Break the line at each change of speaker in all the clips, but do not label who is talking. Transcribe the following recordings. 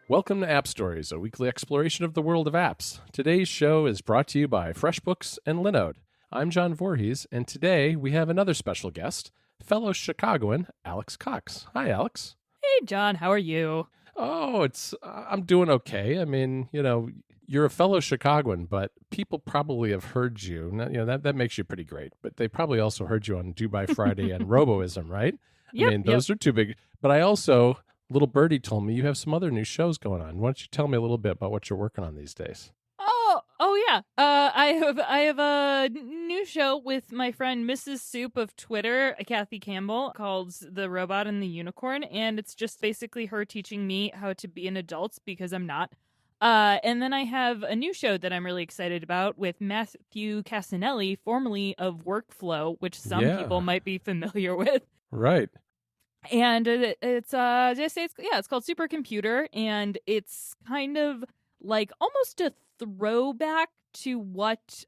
Welcome to App Stories, a weekly exploration of the world of apps. Today's show is brought to you by FreshBooks and Linode. I'm John Voorhees, and today we have another special guest, fellow Chicagoan Alex Cox. Hi, Alex.
Hey, John, how are you?
Oh, I'm doing okay. I mean, you're a fellow Chicagoan, but people probably have heard you. That makes you pretty great. But they probably also heard you on Dubai Friday and Roboism, right?
Yep,
I mean, those are two big. But I also, little birdie told me you have some other new shows going on. Why don't you tell me a little bit about what you're working on these days?
Oh yeah. I have a new show with my friend Mrs. Soup of Twitter, Kathy Campbell, called The Robot and the Unicorn, and it's just basically her teaching me how to be an adult because I'm not. And then I have a new show that I'm really excited about with Matthew Casanelli, formerly of Workflow, which some people might be familiar with.
Right.
And it's called Supercomputer, and it's kind of like almost a throwback to what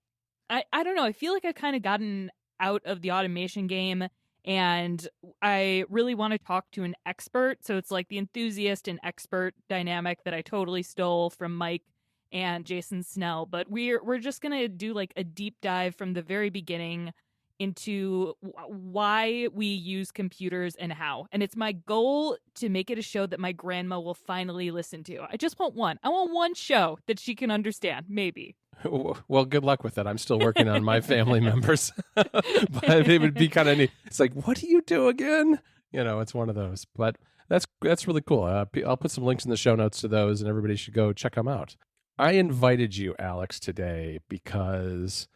I don't know. I feel like I've kind of gotten out of the automation game, and I really want to talk to an expert. So it's like the enthusiast and expert dynamic that I totally stole from Mike and Jason Snell. But we're just gonna do like a deep dive from the very beginning into why we use computers and how. And it's my goal to make it a show that my grandma will finally listen to. I just want one. I want one show that she can understand, maybe.
Well, good luck with that. I'm still working on my family members. But it would be kind of neat. It's like, what do you do again? It's one of those. But that's really cool. I'll put some links in the show notes to those, and everybody should go check them out. I invited you, Alex, today because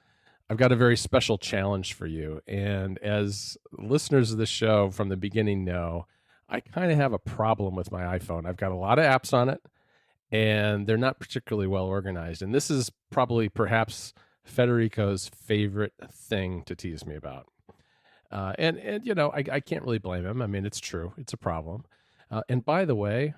I've got a very special challenge for you. And as listeners of the show from the beginning know, I kind of have a problem with my iPhone. I've got a lot of apps on it, and they're not particularly well organized. And this is probably perhaps Federico's favorite thing to tease me about. And I can't really blame him. I mean, it's true. It's a problem. And by the way,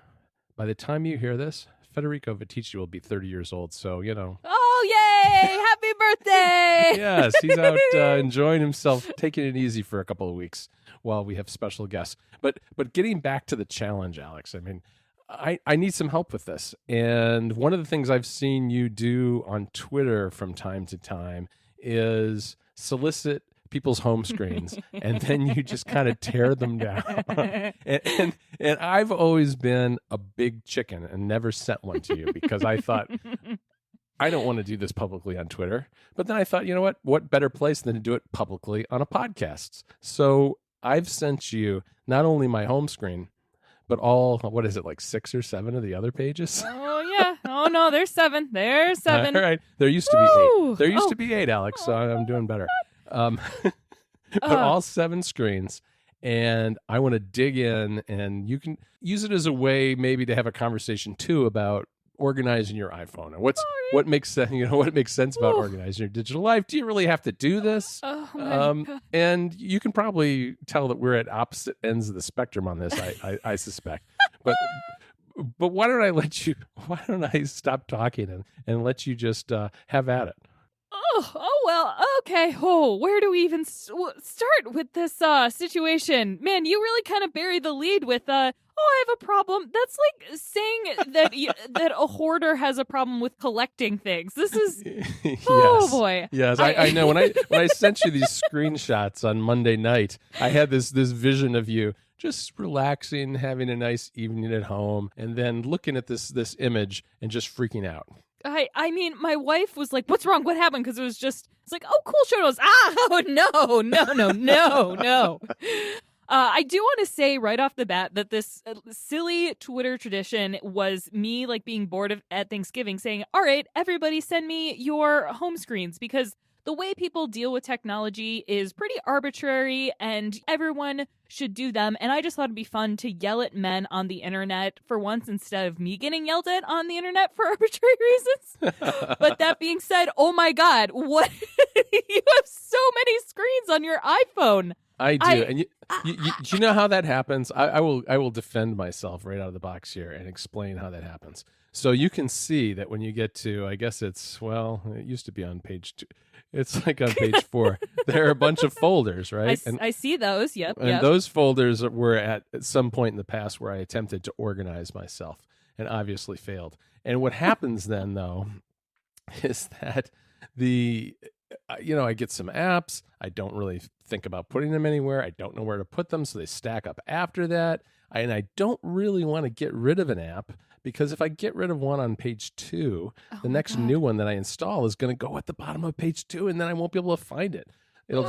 by the time you hear this, Federico Viticci will be 30 years old. So,
Oh, yay! Happy birthday!
Yes, he's out enjoying himself, taking it easy for a couple of weeks while we have special guests. But getting back to the challenge, Alex, I mean, I need some help with this. And one of the things I've seen you do on Twitter from time to time is solicit people's home screens, and then you just kind of tear them down. and I've always been a big chicken and never sent one to you because I thought, I don't want to do this publicly on Twitter. But then I thought, you know what better place than to do it publicly on a podcast? So I've sent you not only my home screen, but all, what is it, like 6 or 7 of the other pages?
Oh, yeah. Oh, no, there's 7. There's 7.
All right. There used to be 8. There used to be 8, Alex, so I'm doing better. But all 7 screens. And I want to dig in, and you can use it as a way maybe to have a conversation too about organizing your iPhone and what makes sense. What makes sense about organizing your digital life. Do you really have to do this?
Oh, my God.
And you can probably tell that we're at opposite ends of the spectrum on this. I suspect, but why don't I stop talking and let you just have at it?
Oh, well, okay. Oh, where do we even start with this situation? Man, you really kind of bury the lead with, I have a problem. That's like saying that that a hoarder has a problem with collecting things. This is, oh boy.
Yes, I know. When I sent you these screenshots on Monday night, I had this vision of you just relaxing, having a nice evening at home, and then looking at this image and just freaking out.
I mean, my wife was like, "What's wrong? What happened?" Because it's like, "Oh, cool show notes." Oh, no. I do want to say right off the bat that this silly Twitter tradition was me like being bored at Thanksgiving saying, all right, everybody send me your home screens, because the way people deal with technology is pretty arbitrary and everyone should do them. And I just thought it'd be fun to yell at men on the internet for once instead of me getting yelled at on the internet for arbitrary reasons. But that being said, oh my God, what? You have so many screens on your iPhone.
I do. And you know how that happens? I will defend myself right out of the box here and explain how that happens. So you can see that when you get to, I guess it used to be on page 2. It's like on page 4. There are a bunch of folders, right?
I see those. Yep.
And those folders were at some point in the past where I attempted to organize myself. and obviously failed. And what happens then, though, is that I get some apps. I don't really think about putting them anywhere. I don't know where to put them, so they stack up after that. And I don't really want to get rid of an app because if I get rid of one on page 2, the next new one that I install is going to go at the bottom of page 2, and then I won't be able to find it. And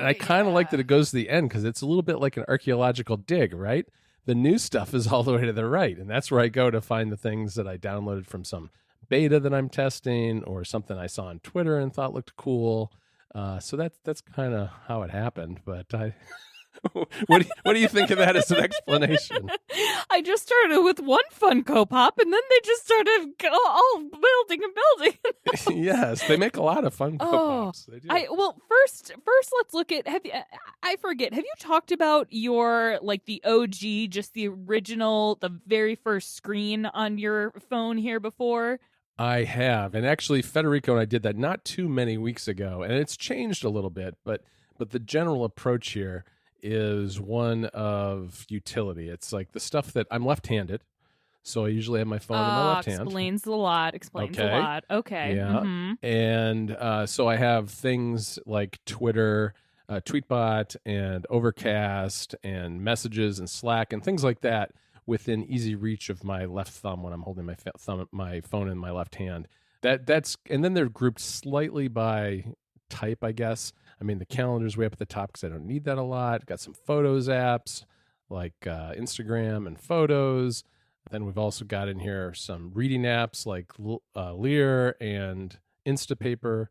I kind of like that it goes to the end because it's a little bit like an archaeological dig, right? The new stuff is all the way to the right, and that's where I go to find the things that I downloaded from some beta that I'm testing or something I saw on Twitter and thought looked cool. So that's kind of how it happened. But what do you think of that as an explanation?
I just started with one Funko Pop, and then they just started all building and building.
Yes, they make a lot of Funko Pops. They do.
First, let's look at. I forget. Have you talked about your the OG, just the original, the very first screen on your phone here before?
I have, and actually, Federico and I did that not too many weeks ago, and it's changed a little bit, but the general approach here is one of utility. It's like the stuff that I'm left-handed, so I usually have my phone in my left hand.
Explains a lot. Okay.
Yeah.
Mm-hmm.
And so I have things like Twitter, Tweetbot, and Overcast, and Messages, and Slack, and things like that within easy reach of my left thumb when I'm holding my phone in my left hand. That's and then they're grouped slightly by type, I guess. I mean, the calendar's way up at the top because I don't need that a lot. Got some Photos apps like Instagram and Photos. Then we've also got in here some reading apps like Lear and Instapaper,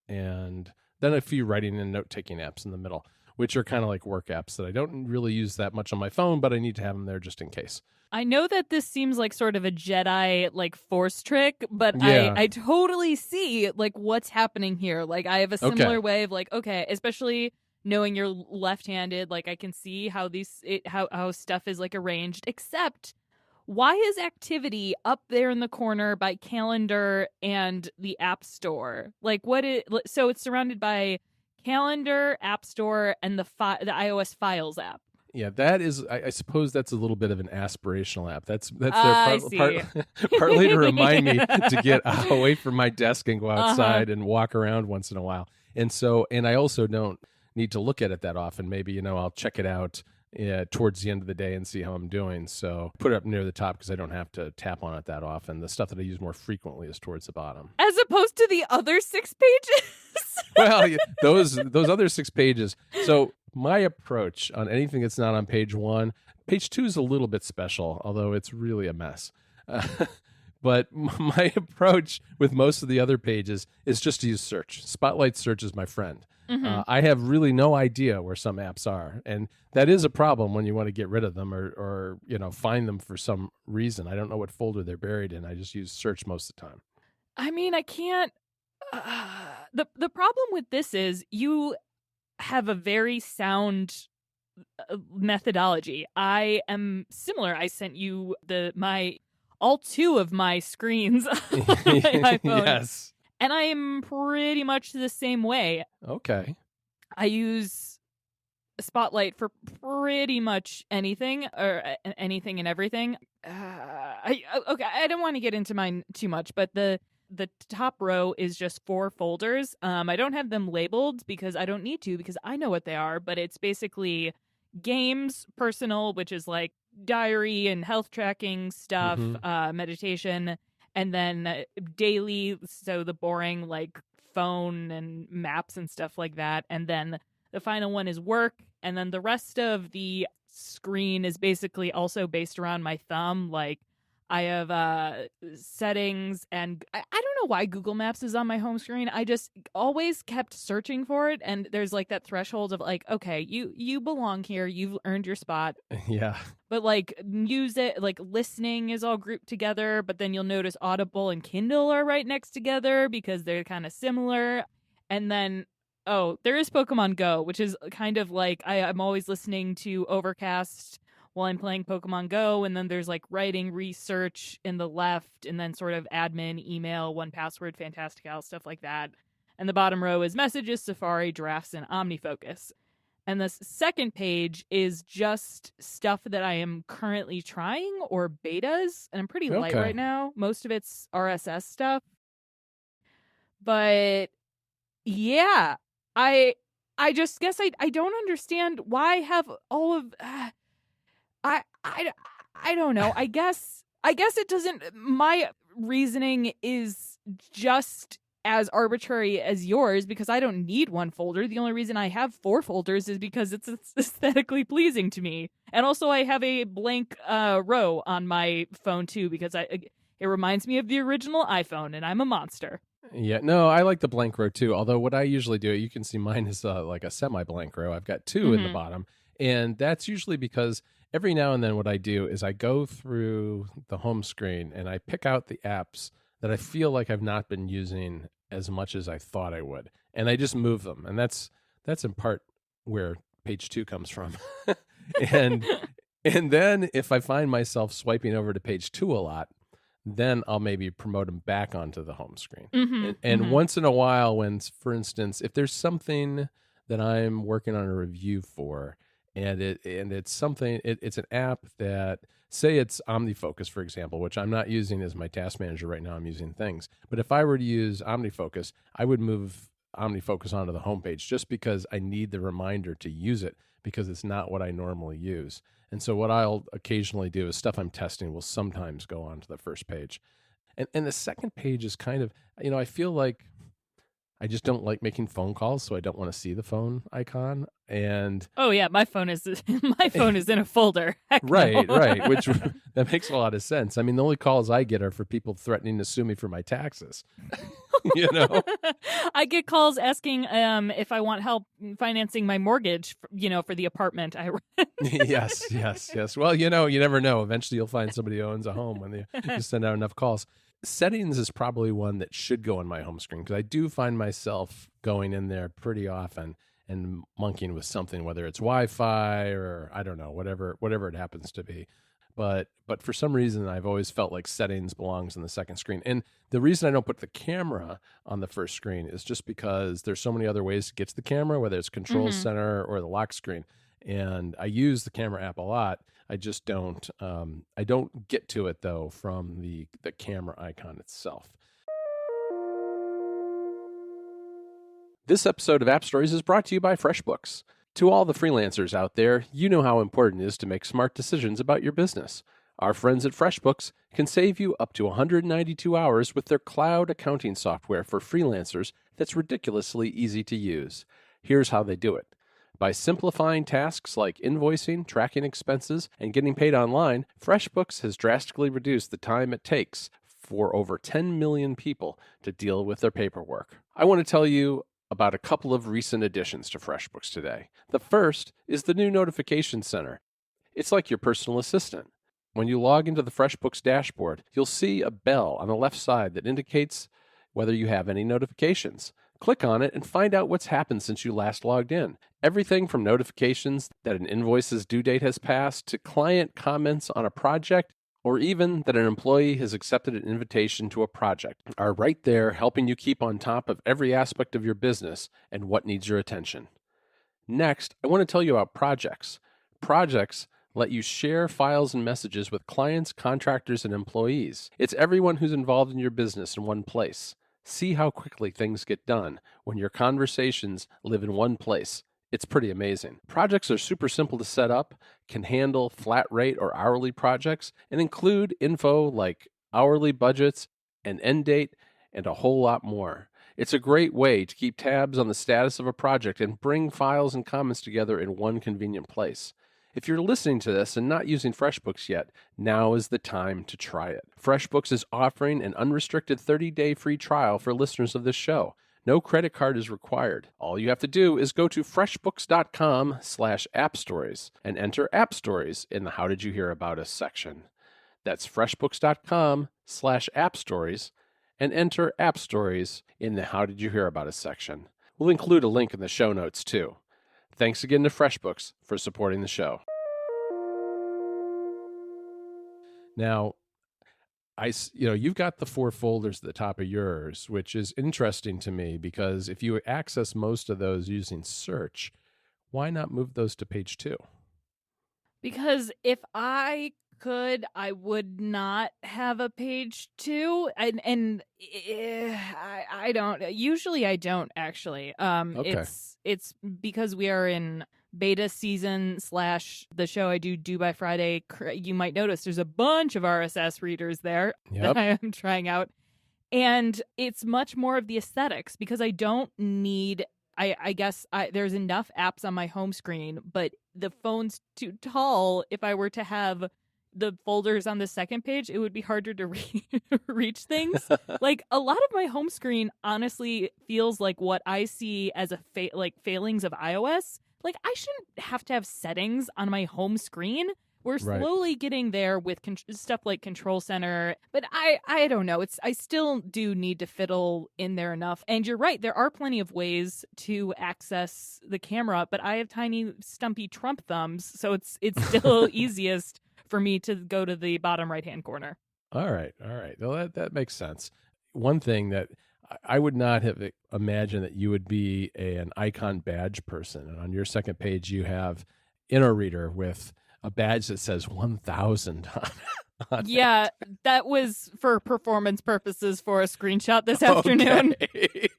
and then a few writing and note-taking apps in the middle, which are kind of like work apps that I don't really use that much on my phone, but I need to have them there just in case.
I know that this seems like sort of a Jedi force trick, but
Yeah.
I totally see what's happening here. I have a similar way of especially knowing you're left-handed, I can see how how stuff is arranged, except why is activity up there in the corner by calendar and the App Store? So it's surrounded by calendar, App Store, and the iOS Files app.
Yeah, that is. I suppose that's a little bit of an aspirational app. That's there partly to remind me to get away from my desk and go outside and walk around once in a while. And I also don't need to look at it that often. Maybe I'll check it out towards the end of the day and see how I'm doing. So put it up near the top because I don't have to tap on it that often. The stuff that I use more frequently is towards the bottom,
as opposed to the other 6 pages.
Well, those other 6 pages. So my approach on anything that's not on page 1, page 2 is a little bit special, although it's really a mess. But my approach with most of the other pages is just to use search. Spotlight search is my friend. Mm-hmm. I have really no idea where some apps are, and that is a problem when you want to get rid of them or find them for some reason. I don't know what folder they're buried in. I just use search most of the time.
I mean, I can't. The problem with this is you have a very sound methodology. I am similar. I sent you all 2 of my screens on my iPhone.
Yes.
And I am pretty much the same way.
Okay.
I use Spotlight for pretty much anything or anything and everything. I don't want to get into mine too much, but the top row is just 4 folders. I don't have them labeled because I don't need to because I know what they are, but it's basically games, personal, which is like diary and health tracking stuff, meditation, and then daily, so the boring phone and maps and stuff like that. And then the final one is work, and then the rest of the screen is basically also based around my thumb. I have settings, and I don't know why Google Maps is on my home screen. I just always kept searching for it, and there's that threshold of okay, you belong here, you've earned your spot.
Yeah.
But music, listening is all grouped together, but then you'll notice Audible and Kindle are right next together because they're kind of similar. And then there is Pokemon Go, which is kind of I'm always listening to Overcast while I'm playing Pokemon Go, and then there's writing, research in the left, and then sort of admin, email, 1Password, Fantastical, stuff like that. And the bottom row is Messages, Safari, Drafts, and OmniFocus. And the second page is just stuff that I am currently trying or betas. And I'm pretty light
Okay.
right now. Most of it's RSS stuff. But yeah, I I just guess I don't understand why I have all of I I I don't know. I guess it doesn't my reasoning is just as arbitrary as yours because I don't need one folder. The only reason I have 4 folders is because it's aesthetically pleasing to me. And also I have a blank row on my phone too because it reminds me of the original iPhone and I'm a monster.
Yeah, no, I like the blank row too. Although what I usually do, you can see mine is like a semi-blank row. I've got 2 in the
Mhm.
bottom, and that's usually because every now and then what I do is I go through the home screen and I pick out the apps that I feel like I've not been using as much as I thought I would, and I just move them. And that's in part where page 2 comes from. and and then if I find myself swiping over to page 2 a lot, then I'll maybe promote them back onto the home screen.
Mhm.
And
Mhm.
once in a while, when, for instance, if there's something that I'm working on a review for, and it's something, it's an app that, say it's OmniFocus, for example, which I'm not using as my task manager right now. I'm using things, but if I were to use OmniFocus, I would move OmniFocus onto the homepage just because I need the reminder to use it because it's not what I normally use. And so what I'll occasionally do is stuff I'm testing will sometimes go onto the first page. And the second page is kind of, I feel like I just don't like making phone calls, so I don't want to see the phone icon. And
Oh yeah, my phone is my phone is in a folder. Heck no.
right, which that makes a lot of sense. I mean, the only calls I get are for people threatening to sue me for my taxes. you know?
I get calls asking if I want help financing my mortgage, for the apartment I rent.
Yes. Well, you never know. Eventually you'll find somebody who owns a home when they just send out enough calls. Settings is probably one that should go on my home screen because I do find myself going in there pretty often and monkeying with something, whether it's Wi-Fi or I don't know, whatever it happens to be. But for some reason, I've always felt like settings belongs on the second screen. And the reason I don't put the camera on the first screen is just because there's so many other ways to get to the camera, whether it's control
Mhm.
center or the lock screen. And I use the camera app a lot. I just don't. I don't get to it though from the camera icon itself. This episode of App Stories is brought to you by FreshBooks. To all the freelancers out there, you know how important it is to make smart decisions about your business. Our friends at FreshBooks can save you up to 192 hours with their cloud accounting software for freelancers that's ridiculously easy to use. Here's how they do it. By simplifying tasks like invoicing, tracking expenses, and getting paid online, FreshBooks has drastically reduced the time it takes for over 10 million people to deal with their paperwork. I want to tell you about a couple of recent additions to FreshBooks today. The first is the new Notification Center. It's like your personal assistant. When you log into the FreshBooks dashboard, you'll see a bell on the left side that indicates whether you have any notifications. Click on it and find out what's happened since you last logged in. Everything from notifications that an invoice's due date has passed to client comments on a project or even that an employee has accepted an invitation to a project are right there helping you keep on top of every aspect of your business and what needs your attention. Next, I want to tell you about projects. Projects let you share files and messages with clients, contractors, and employees. It's everyone who's involved in your business in one place. See how quickly things get done when your conversations live in one place. It's pretty amazing. Projects are super simple to set up, can handle flat rate or hourly projects, and include info like hourly budgets, an end date, and a whole lot more. It's a great way to keep tabs on the status of a project and bring files and comments together in one convenient place. If you're listening to this and not using FreshBooks yet, now is the time to try it. FreshBooks is offering an unrestricted 30-day free trial for listeners of this show. No credit card is required. All you have to do is go to freshbooks.com/appstories and enter App Stories in the How Did You Hear About Us section. That's freshbooks.com/appstories and enter App Stories in the How Did You Hear About Us section. We'll include a link in the show notes too. Thanks again to FreshBooks for supporting the show. Now, you've got the 4 folders at the top of yours, which is interesting to me because if you access most of those using search, why not move those to page 2?
Because if I could, I would not have a page 2, and I don't. Usually, I don't actually.
Okay.
It's because we are in beta season / the show I do by Friday. You might notice there's a bunch of RSS readers there
Yep.
that I am trying out. And it's much more of the aesthetics because I don't need. I guess there's enough apps on my home screen, but the phone's too tall. If I were to have the folders on the second page, it would be harder to reach things. Like a lot of my home screen honestly feels like what I see as failings of iOS. Like I shouldn't have to have settings on my home screen. We're
Right.
slowly getting there with stuff like Control Center, but I don't know. I still do need to fiddle in there enough. And you're right, there are plenty of ways to access the camera, but I have tiny stumpy Trump thumbs, so it's still easiest for me to go to the bottom right-hand corner.
All right. Well, that makes sense. One thing that I would not have imagined that you would be an icon badge person. And on your second page, you have Inner Reader with a badge that says 1,000 on
Yeah, that was for performance purposes for a screenshot this afternoon.
Okay.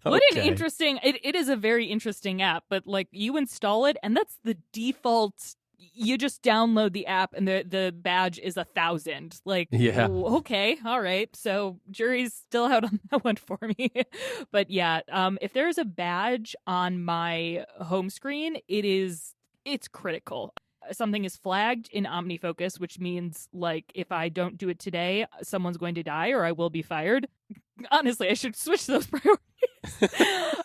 What an interesting, it is a very interesting app, but like you install it and that's the default. You just download the app and the badge is 1,000. Like,
Yeah.
Okay, all right. So jury's still out on that one for me. But yeah, if there's a badge on my home screen, it's critical. Something is flagged in OmniFocus, which means like if I don't do it today, someone's going to die or I will be fired. Honestly, I should switch those priorities.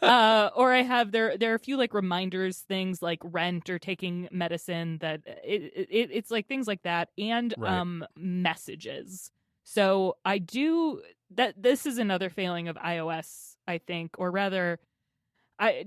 Or I have there are a few like reminders, things like rent or taking medicine that it's like things like that, and
Right.
messages. So I do that. This is another failing of iOS, I think, or rather, I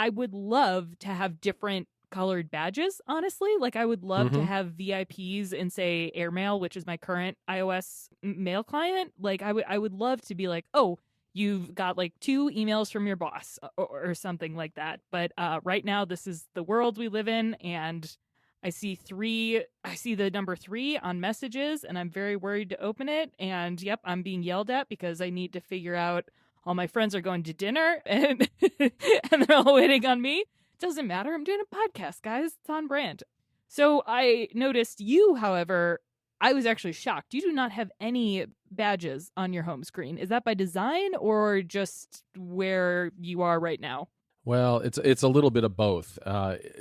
would love to have different colored badges, honestly. Like I would love to have VIPs in say Airmail, which is my current iOS mail client. Like I would love to be like, oh, you've got like 2 emails from your boss or something like that. But right now this is the world we live in, and I see the number 3 on messages, and I'm very worried to open it. And yep, I'm being yelled at because I need to figure out all my friends are going to dinner and and they're all waiting on me. Doesn't matter. I'm doing a podcast, guys. It's on brand. So I noticed you, however, I was actually shocked. You do not have any badges on your home screen. Is that by design or just where you are right now?
Well, it's a little bit of both.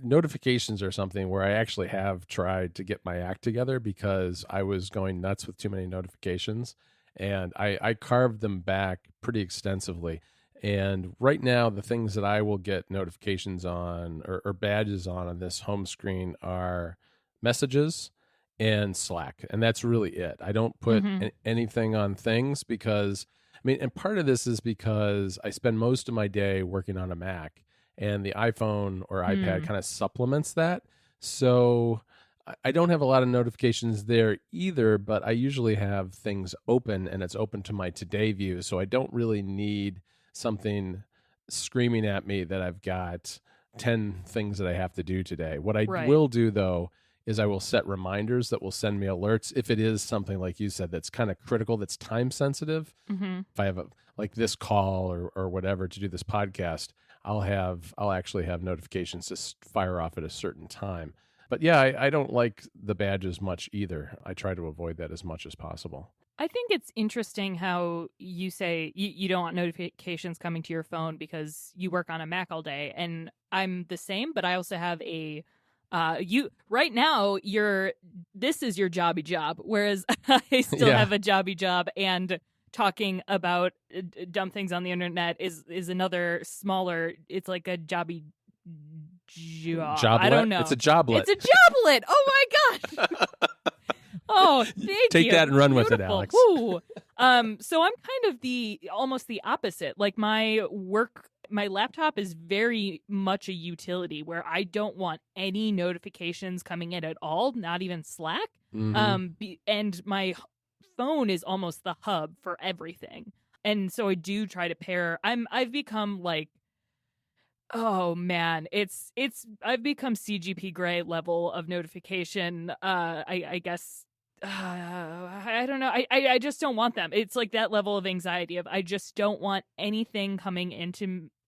Notifications are something where I actually have tried to get my act together because I was going nuts with too many notifications, and I carved them back pretty extensively. And right now, the things that I will get notifications on or badges on this home screen are messages and Slack. And that's really it. I don't put anything on things because, I mean, and part of this is because I spend most of my day working on a Mac, and the iPhone or iPad kind of supplements that. So I don't have a lot of notifications there either, but I usually have things open and it's open to my today view. So I don't really need something screaming at me that I've got 10 things that I have to do today. What I will do though is I will set reminders that will send me alerts if it is something like you said that's kind of critical, that's time sensitive. If I have like this call or whatever to do this podcast, I'll actually have notifications just fire off at a certain time. But yeah, I don't like the badges much either. I try to avoid that as much as possible.
I think it's interesting how you say you don't want notifications coming to your phone because you work on a Mac all day, and I'm the same, but I also have a right now this is your jobby job, whereas I still have a jobby job, and talking about dumb things on the internet is another smaller. It's like a jobby job. I don't know.
It's a joblet.
It's a joblet. Oh my gosh. Oh, thank you.
Take that and run with it, Alex.
So I'm kind of almost the opposite. Like my laptop is very much a utility where I don't want any notifications coming in at all, not even Slack. And my phone is almost the hub for everything. And so I do try to pair. I've become like Oh man, it's I've become CGP Grey level of notification. I guess I don't know. I just don't want them. It's like that level of anxiety of I just don't want anything coming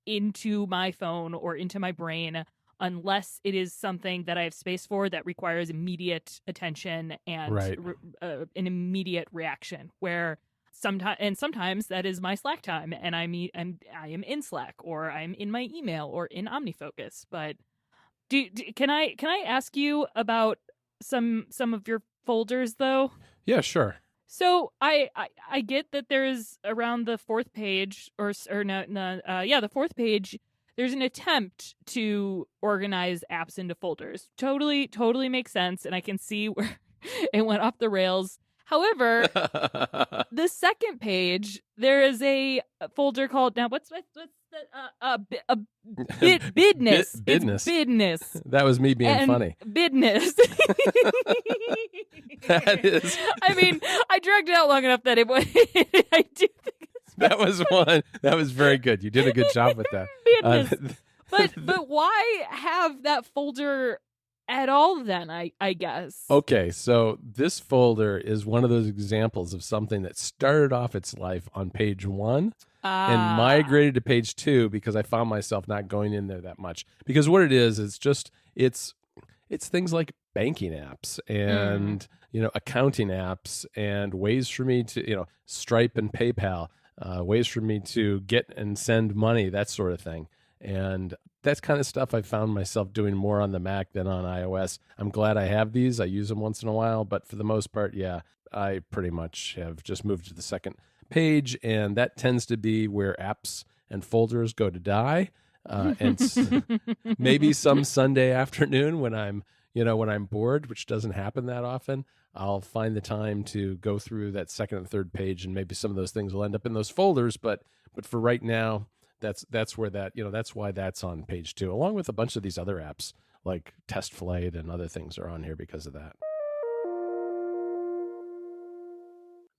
into my phone or into my brain unless it is something that I have space for that requires immediate attention and
Right.
an immediate reaction. Where sometimes that is my Slack time, and I am in Slack, or I'm in my email, or in OmniFocus. But can I ask you about some of your folders though?
Yeah, sure.
So I get that there's around the fourth page the fourth page. There's an attempt to organize apps into folders. Totally makes sense, and I can see where it went off the rails. However, the second page, there is a folder called, now what's the bidness.
Bidness.
It's bidness.
That was me being
And
funny.
Bidness.
That is.
I mean, I dragged it out long enough that I do think
That was one. That was very good. You did a good job with that.
Bidness. But why have that folder at all then, I guess?
Okay, so this folder is one of those examples of something that started off its life on page 1 and migrated to page 2 because I found myself not going in there that much. Because what it is, it's things like banking apps and accounting apps and ways for me to Stripe and PayPal, ways for me to get and send money, that sort of thing. And that's kind of stuff I found myself doing more on the Mac than on iOS. I'm glad I have these. I use them once in a while, but for the most part, yeah, I pretty much have just moved to the second page, and that tends to be where apps and folders go to die. And maybe some Sunday afternoon when I'm bored, which doesn't happen that often, I'll find the time to go through that second and third page, and maybe some of those things will end up in those folders. But for right now, that's where that's why that's on page 2, along with a bunch of these other apps like Test Flight and other things are on here because of that.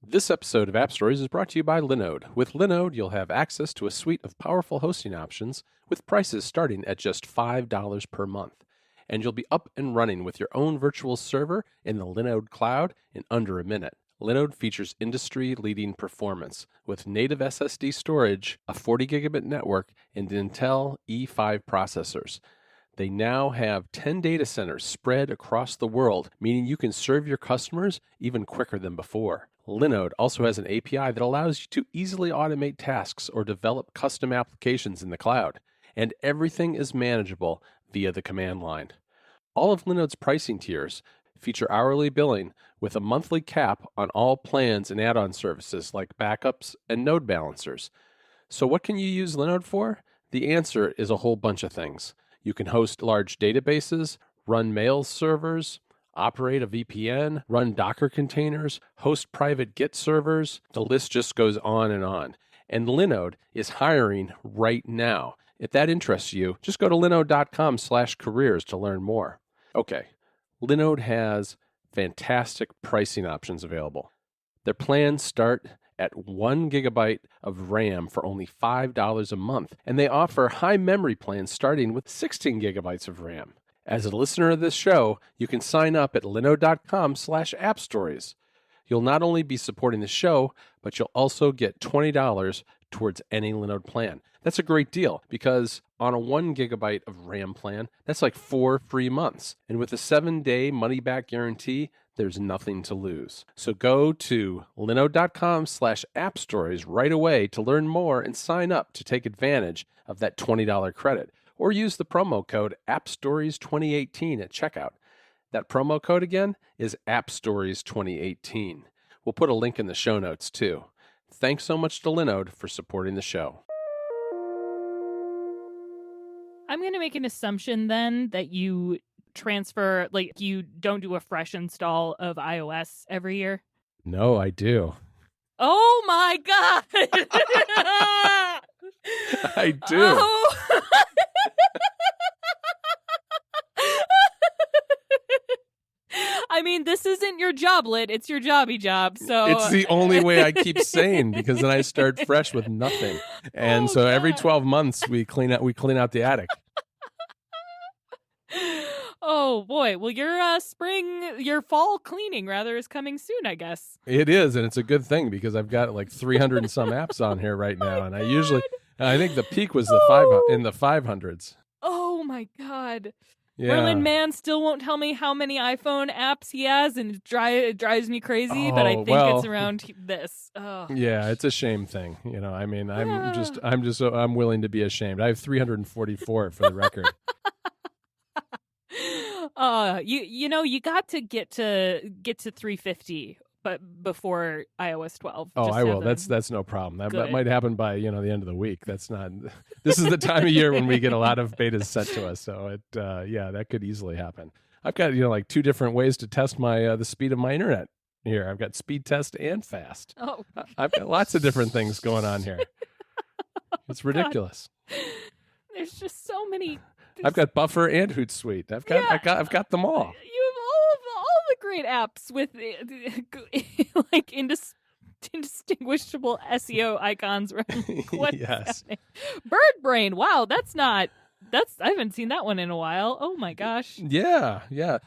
This episode of App Stories is brought to you by Linode. With Linode, you'll have access to a suite of powerful hosting options with prices starting at just $5 per month. And you'll be up and running with your own virtual server in the Linode cloud in under a minute. Linode features industry-leading performance with native SSD storage, a 40 gigabit network, and Intel E5 processors. They now have 10 data centers spread across the world, meaning you can serve your customers even quicker than before. Linode also has an API that allows you to easily automate tasks or develop custom applications in the cloud, and everything is manageable via the command line. All of Linode's pricing tiers feature hourly billing with a monthly cap on all plans and add-on services like backups and node balancers. So what can you use Linode for? The answer is a whole bunch of things. You can host large databases, run mail servers, operate a VPN, run Docker containers, host private Git servers. The list just goes on. And Linode is hiring right now. If that interests you, just go to linode.com/careers to learn more. Okay, Linode has fantastic pricing options available. Their plans start at 1 gigabyte of RAM for only $5 a month, and they offer high memory plans starting with 16 gigabytes of RAM. As a listener of this show, you can sign up at linode.com/appstories. You'll not only be supporting the show, but you'll also get $20 towards any Linode plan. That's a great deal because on a 1 gigabyte of RAM plan, that's like 4 free months. And with a 7-day money-back guarantee, there's nothing to lose. So go to linode.com/appstories right away to learn more and sign up to take advantage of that $20 credit. Or use the promo code AppStories2018 at checkout. That promo code again is AppStories2018. We'll put a link in the show notes too. Thanks so much to Linode for supporting the show.
I'm going to make an assumption then that you transfer, like you don't do a fresh install of iOS every year.
No, I do.
Oh my God.
I do.
Oh. I mean, mean, this isn't your joblet; it's your jobby job. So
it's the only way I keep sane, because then I start fresh with nothing. And so every 12 months we clean out the attic.
Oh boy! Well, your fall cleaning rather is coming soon, I guess.
It is, and it's a good thing, because I've got like 300 and some apps on here right now, and I think the peak was in the 500s.
Oh my God!
Yeah.
Merlin Mann still won't tell me how many iPhone apps he has, and it drives me crazy. But I think it's around this. Oh.
Yeah, it's a shame thing. I mean, I'm willing to be ashamed. I have 344 for the record.
You got to get to 350, but before iOS 12.
Oh, I will. That's no problem. That might happen by the end of the week. That's not. This is the time of year when we get a lot of betas sent to us. So that could easily happen. I've got like 2 different ways to test my the speed of my internet here. I've got speed test and fast.
Oh,
I've got lots of different things going on here. It's ridiculous.
God. There's just so many.
I've got Buffer and Hootsuite. I've got them all.
You have all the great apps with like indistinguishable SEO icons. What's
yes.
happening? Bird Brain. Wow, I haven't seen that one in a while. Oh my gosh.
Yeah.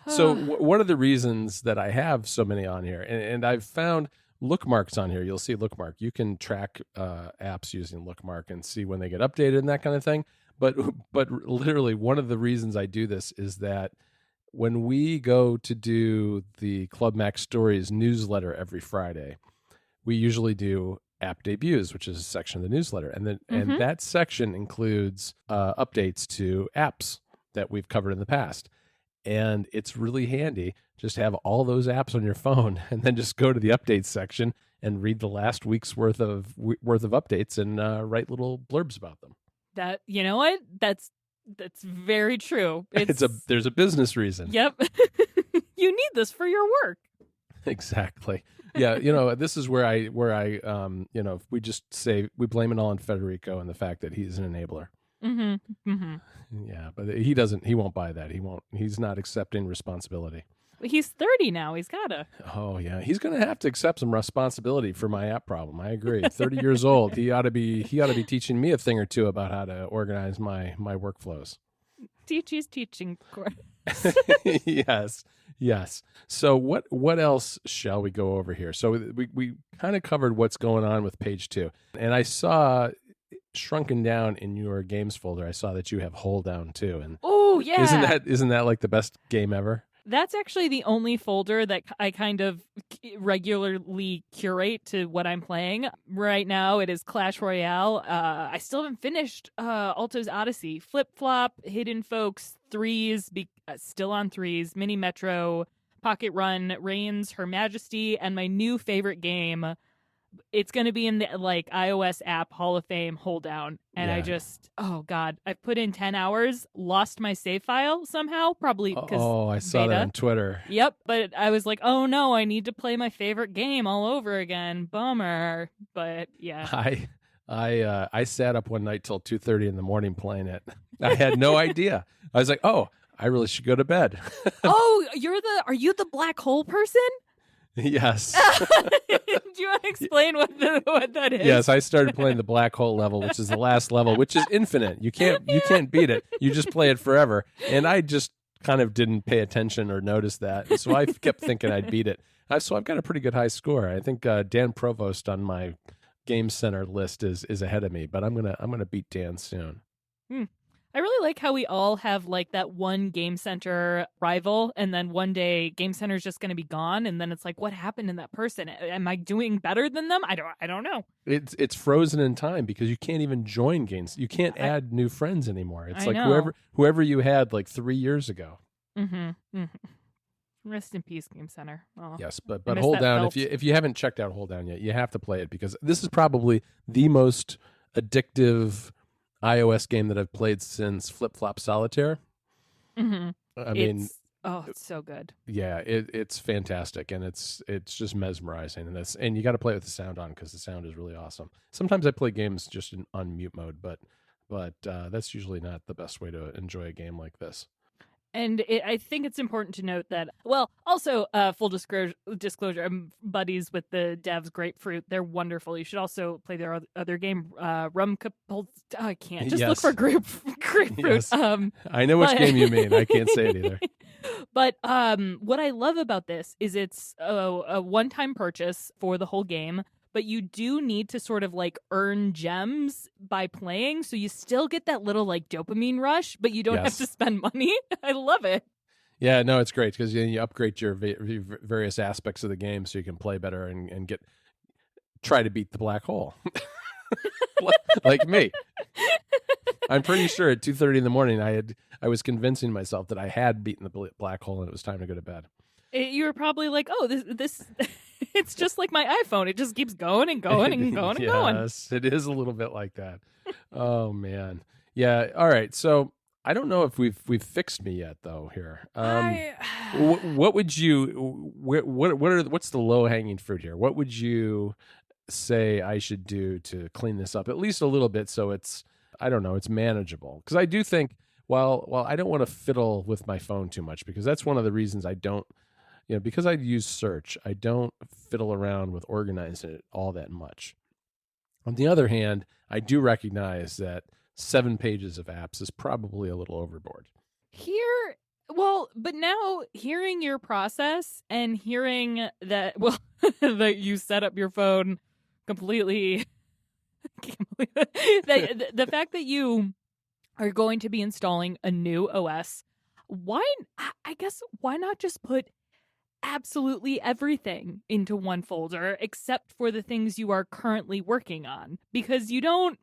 So one of the reasons that I have so many on here, and I've found Lookmarks on here. You'll see Lookmark. You can track apps using Lookmark and see when they get updated and that kind of thing. But literally, one of the reasons I do this is that when we go to do the Club Mac Stories newsletter every Friday, we usually do app debuts, which is a section of the newsletter, and that section includes updates to apps that we've covered in the past. And it's really handy just to have all those apps on your phone, and then just go to the updates section and read the last week's worth of updates and write little blurbs about them.
That, you know what? That's very true.
There's a business reason.
Yep. You need this for your work.
Exactly. Yeah. This is where I if we just say we blame it all on Federico and the fact that he's an enabler.
Mm-hmm. Mm-hmm.
Yeah, but he won't buy that. He's not accepting responsibility.
He's 30 now. He's gotta.
Oh yeah, he's gonna have to accept some responsibility for my app problem. I agree. 30 years old, he ought to be teaching me a thing or two about how to organize my workflows.
Teaches teaching course.
Yes. So what else shall we go over here? So we kind of covered what's going on with page 2, and I saw shrunken down in your games folder. I saw that you have Hold Down too, and
oh yeah,
isn't that like the best game ever?
That's actually the only folder that I kind of regularly curate to what I'm playing. Right now, it is Clash Royale. I still haven't finished Alto's Odyssey. Flip Flop, Hidden Folks, Threes, still on Threes, Mini Metro, Pocket Run, Reigns, Her Majesty, and my new favorite game. It's going to be in the iOS app Hall of Fame, Hold Down. And
yeah.
I've put in 10 hours, lost my save file somehow, probably because
I saw that on Twitter.
Yep, but I was like, oh no, I need to play my favorite game all over again. Bummer. But yeah.
I sat up one night till 2:30 in the morning playing it. I had no idea. I was like, oh, I really should go to bed.
Oh, are you the black hole person?
Yes.
Do you want to explain what that is?
Yes, I started playing the black hole level, which is the last level, which is infinite. You can't beat it. You just play it forever. And I just kind of didn't pay attention or notice that. So I kept thinking I'd beat it. So I've got a pretty good high score. I think Dan Provost on my Game Center list is ahead of me, but I'm gonna beat Dan soon.
I really like how we all have like that one Game Center rival, and then one day Game Center's just going to be gone, and then it's like, what happened in that person? Am I doing better than them? I don't know.
It's frozen in time because you can't even join games. You can't add new friends anymore. It's whoever you had like 3 years ago.
Mm-hmm. Rest in peace, Game Center. Oh,
yes, but Hold Down. If you haven't checked out Hold Down yet, you have to play it because this is probably the most addictive iOS game that I've played since Flip Flop Solitaire.
Mm-hmm.
I mean,
it's so good.
Yeah, it's fantastic, and it's just mesmerizing, and you got to play it with the sound on because the sound is really awesome. Sometimes I play games just on mute mode, but that's usually not the best way to enjoy a game like this.
And I think it's important to note that, well, also full disclosure, I'm buddies with the devs Grapefruit. They're wonderful. You should also play their other game, I can't. Just look
Yes.
for Grapefruit.
Yes. I know which game you mean. I can't say it either.
But what I love about this is it's a one-time purchase for the whole game, but you do need to sort of like earn gems by playing, so you still get that little like dopamine rush, but you don't have
Yes.
to spend money. I love it.
Yeah, no, it's great because you upgrade your various aspects of the game so you can play better and try to beat the black hole, like me. I'm pretty sure at 2:30 in the morning I was convincing myself that I had beaten the black hole and it was time to go to bed.
You were probably like, oh, this it's just like my iPhone. It just keeps going and going and going and going.
Yes, it is a little bit like that. Oh man, yeah. All right, so I don't know if we've fixed me yet though. Here, what would you? What's the low hanging fruit here? What would you say I should do to clean this up at least a little bit so it's, I don't know, it's manageable? Because I do think while I don't want to fiddle with my phone too much, because that's one of the reasons I don't. Because I use search, I don't fiddle around with organizing it all that much. On the other hand, I do recognize that 7 pages of apps is probably a little overboard.
But now hearing your process and hearing that, that you set up your phone completely, the fact that you are going to be installing a new OS, why not just put absolutely everything into one folder except for the things you are currently working on? Because you don't,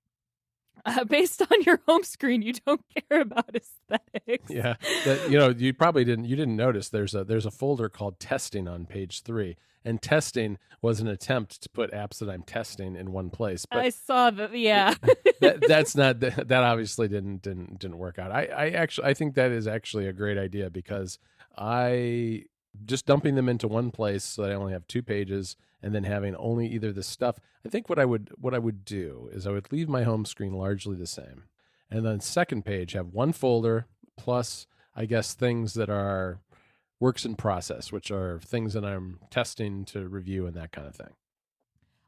based on your home screen, you don't care about aesthetics.
Yeah, you probably didn't notice there's a folder called testing on page 3, and testing was an attempt to put apps that I'm testing in one place. But
I saw that. Yeah,
that obviously didn't work out. I think that is actually a great idea, because I just dumping them into one place so that I only have 2 pages and then having only either the stuff. I think what I would do is I would leave my home screen largely the same. And then second page have one folder plus, I guess, things that are works in process, which are things that I'm testing to review and that kind of thing.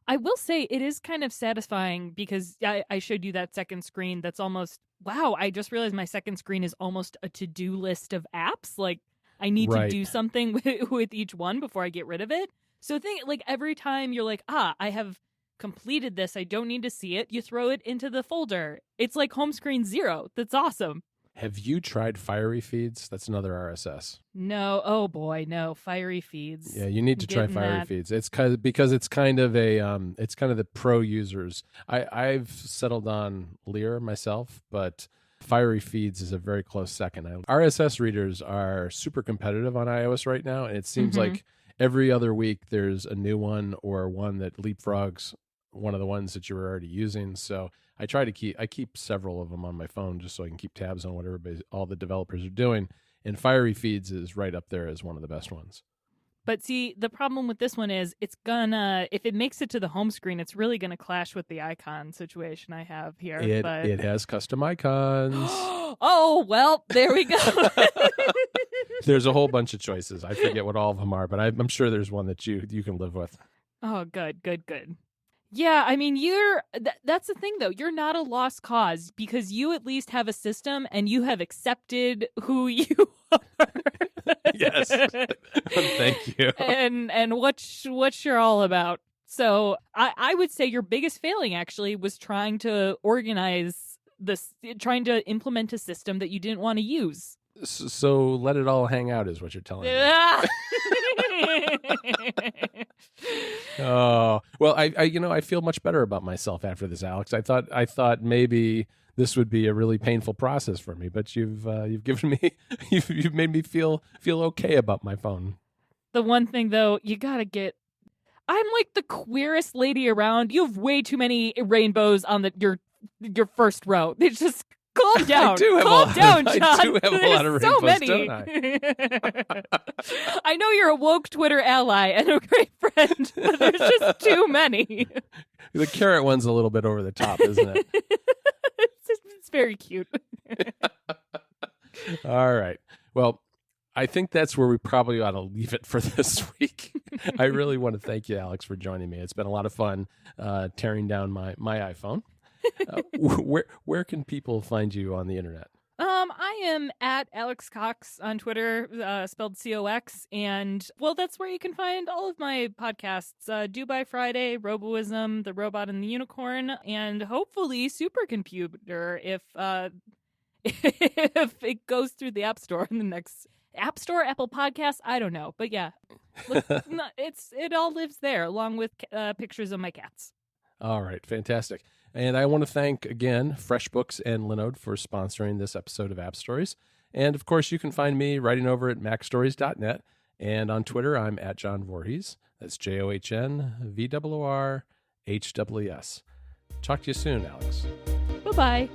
I will say it is kind of satisfying because I showed you that second screen. That's almost, wow, I just realized my second screen is almost a to-do list of apps. Like, I need to do something with each one before I get rid of it. So like every time you're like, I have completed this, I don't need to see it, you throw it into the folder. It's like home screen 0. That's awesome.
Have you tried Fiery Feeds? That's another RSS.
No. Oh boy, no. Fiery Feeds.
Yeah, you need to try Fiery Feeds. It's because it's kind of the pro users. I've settled on Lear myself, but Fiery Feeds is a very close second. RSS readers are super competitive on iOS right now, and it seems like every other week there's a new one or one that leapfrogs one of the ones that you were already using. So I keep several of them on my phone just so I can keep tabs on what all the developers are doing. And Fiery Feeds is right up there as one of the best ones.
But see, the problem with this one is if it makes it to the home screen, it's really gonna clash with the icon situation I have here.
It has custom icons.
Oh, well, there we go.
There's a whole bunch of choices. I forget what all of them are, but I'm sure there's one that you can live with.
Oh, good. Yeah, I mean, that's the thing, though. You're not a lost cause because you at least have a system and you have accepted who you are.
Yes. Thank you.
And what you're all about. So I would say your biggest failing actually was trying to trying to implement a system that you didn't want to use.
So let it all hang out is what you're telling me. Oh, well, I feel much better about myself after this, Alex. I thought maybe this would be a really painful process for me, but you've given me you've made me feel okay about my phone.
The one thing though, I'm like the queerest lady around. You have way too many rainbows on your first row. It's just calm down. Calm down, John.
I do have a lot of rainbows,
so many.
don't I?
I know you're a woke Twitter ally and a great friend, but there's just too many.
The carrot one's a little bit over the top, isn't it?
It's very cute.
All right. Well, I think that's where we probably ought to leave it for this week. I really want to thank you, Alex, for joining me. It's been a lot of fun tearing down my iPhone. Where can people find you on the internet?
I am at Alex Cox on Twitter, spelled COX, and well, that's where you can find all of my podcasts: Do by Friday, Roboism, The Robot and the Unicorn, and hopefully Supercomputer if if it goes through the App Store in the next App Store, Apple Podcasts. I don't know, but yeah, it all lives there along with pictures of my cats.
All right, fantastic. And I want to thank, again, FreshBooks and Linode for sponsoring this episode of App Stories. And, of course, you can find me writing over at macstories.net. And on Twitter, I'm at John Voorhees. That's JOHNVOORHWS. Talk to you soon, Alex.
Bye-bye.